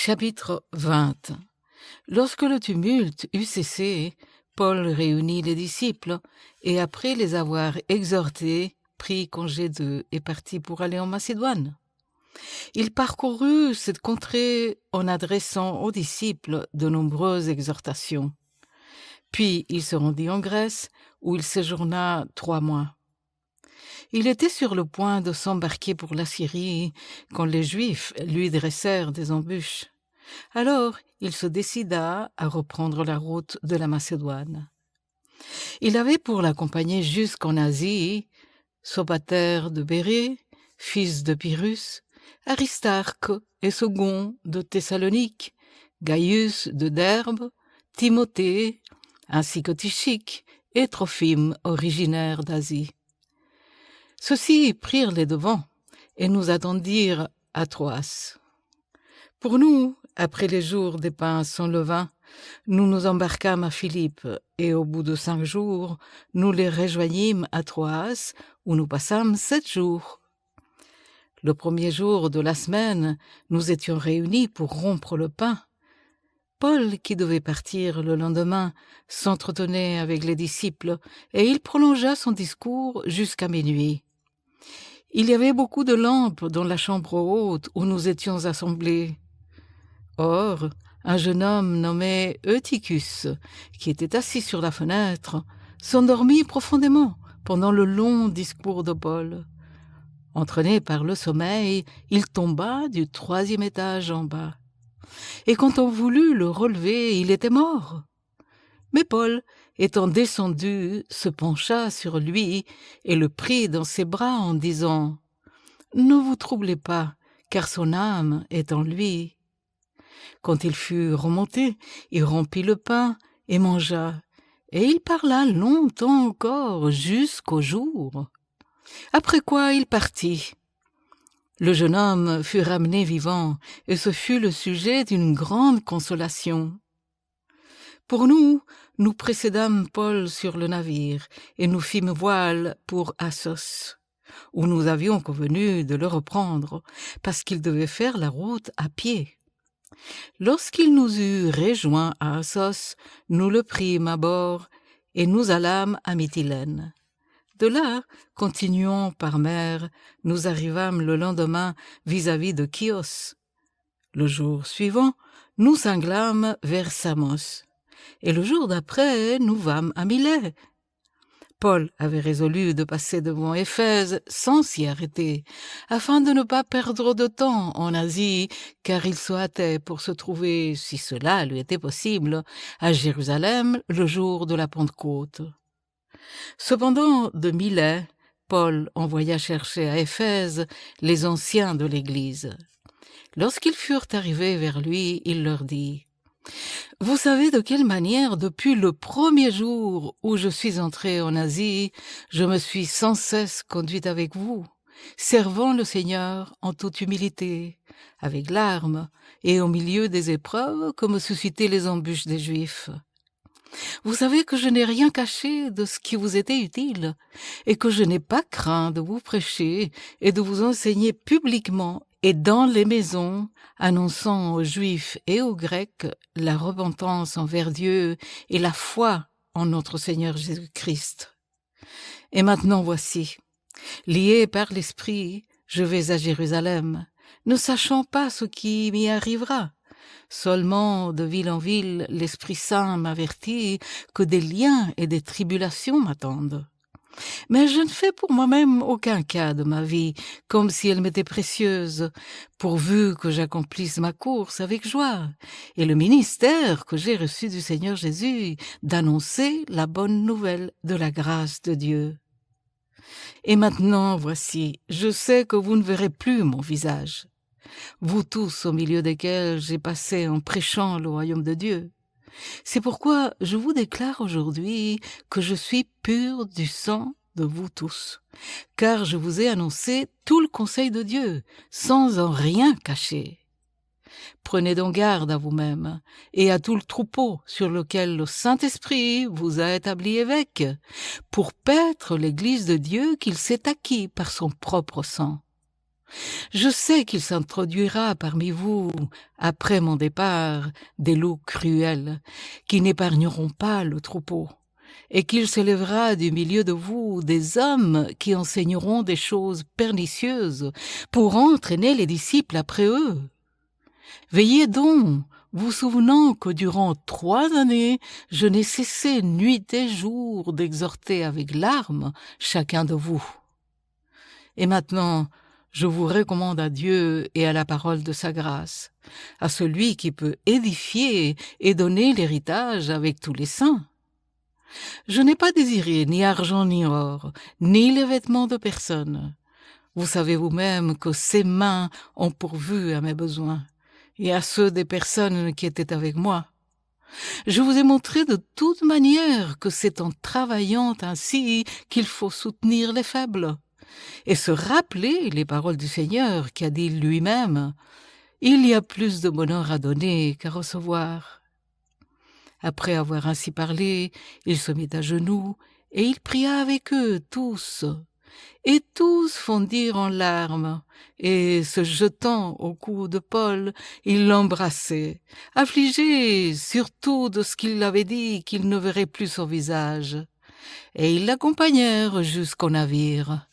Chapitre 20. Lorsque le tumulte eut cessé, Paul réunit les disciples et après les avoir exhortés, prit congé d'eux et partit pour aller en Macédoine. Il parcourut cette contrée en adressant aux disciples de nombreuses exhortations. Puis il se rendit en Grèce où il séjourna 3 mois. Il était sur le point de s'embarquer pour la Syrie quand les Juifs lui dressèrent des embûches. Alors il se décida à reprendre la route de la Macédoine. Il avait pour l'accompagner jusqu'en Asie Sopater de Bérée, fils de Pyrrhus, Aristarque et Second de Thessalonique, Gaius de Derbe, Timothée, ainsi que Tychique et Trophime, originaire d'Asie. Ceux-ci prirent les devants et nous attendirent à Troas. Pour nous, après les jours des pains sans levain, nous nous embarquâmes à Philippe, et au bout de 5 jours, nous les rejoignîmes à Troas, où nous passâmes 7 jours. Le premier jour de la semaine, nous étions réunis pour rompre le pain. Paul, qui devait partir le lendemain, s'entretenait avec les disciples, et il prolongea son discours jusqu'à minuit. Il y avait beaucoup de lampes dans la chambre haute où nous étions assemblés. Or, un jeune homme nommé Eutychus, qui était assis sur la fenêtre, s'endormit profondément pendant le long discours de Paul. Entraîné par le sommeil, il tomba du 3e étage en bas. Et quand on voulut le relever, il était mort. Mais Paul, étant descendu, se pencha sur lui et le prit dans ses bras en disant « Ne vous troublez pas, car son âme est en lui. » Quand il fut remonté, il rompit le pain et mangea, et il parla longtemps encore jusqu'au jour. Après quoi il partit. Le jeune homme fut ramené vivant, et ce fut le sujet d'une grande consolation. Pour nous, nous précédâmes Paul sur le navire, et nous fîmes voile pour Assos, où nous avions convenu de le reprendre, parce qu'il devait faire la route à pied. Lorsqu'il nous eut rejoints à Assos, nous le prîmes à bord et nous allâmes à Mytilène. De là, continuant par mer, nous arrivâmes le lendemain vis-à-vis de Chios. Le jour suivant, nous cinglâmes vers Samos, et le jour d'après, nous vâmes à Milet. Paul avait résolu de passer devant Éphèse sans s'y arrêter, afin de ne pas perdre de temps en Asie, car il se hâtait pour se trouver, si cela lui était possible, à Jérusalem le jour de la Pentecôte. Cependant, de Milet, Paul envoya chercher à Éphèse les anciens de l'Église. Lorsqu'ils furent arrivés vers lui, il leur dit « Vous savez de quelle manière, depuis le premier jour où je suis entré en Asie, je me suis sans cesse conduite avec vous, servant le Seigneur en toute humilité, avec larmes et au milieu des épreuves que me suscitaient les embûches des Juifs. Vous savez que je n'ai rien caché de ce qui vous était utile, et que je n'ai pas craint de vous prêcher et de vous enseigner publiquement et dans les maisons, annonçant aux Juifs et aux Grecs la repentance envers Dieu et la foi en notre Seigneur Jésus-Christ. Et maintenant voici, lié par l'Esprit, je vais à Jérusalem, ne sachant pas ce qui m'y arrivera. Seulement, de ville en ville, l'Esprit Saint m'avertit que des liens et des tribulations m'attendent. Mais je ne fais pour moi-même aucun cas de ma vie, comme si elle m'était précieuse, pourvu que j'accomplisse ma course avec joie, et le ministère que j'ai reçu du Seigneur Jésus, d'annoncer la bonne nouvelle de la grâce de Dieu. Et maintenant, voici, je sais que vous ne verrez plus mon visage, vous tous au milieu desquels j'ai passé en prêchant le royaume de Dieu. C'est pourquoi je vous déclare aujourd'hui que je suis pur du sang de vous tous, car je vous ai annoncé tout le conseil de Dieu, sans en rien cacher. Prenez donc garde à vous-même et à tout le troupeau sur lequel le Saint-Esprit vous a établi évêque, pour paître l'Église de Dieu qu'il s'est acquis par son propre sang. Je sais qu'il s'introduira parmi vous, après mon départ, des loups cruels, qui n'épargneront pas le troupeau, et qu'il se lèvera du milieu de vous des hommes qui enseigneront des choses pernicieuses pour entraîner les disciples après eux. Veillez donc, vous souvenant que durant 3 années, je n'ai cessé nuit et jour d'exhorter avec larmes chacun de vous. Et maintenant, je vous recommande à Dieu et à la parole de sa grâce, à celui qui peut édifier et donner l'héritage avec tous les saints. Je n'ai pas désiré ni argent ni or, ni les vêtements de personne. Vous savez vous-même que ces mains ont pourvu à mes besoins et à ceux des personnes qui étaient avec moi. Je vous ai montré de toute manière que c'est en travaillant ainsi qu'il faut soutenir les faibles et se rappeler les paroles du Seigneur qui a dit lui-même « Il y a plus de bonheur à donner qu'à recevoir ». Après avoir ainsi parlé, il se mit à genoux et il pria avec eux tous. Et tous fondirent en larmes, et se jetant au cou de Paul, ils l'embrassaient, affligés surtout de ce qu'il avait dit qu'ils ne verraient plus son visage. Et ils l'accompagnèrent jusqu'au navire.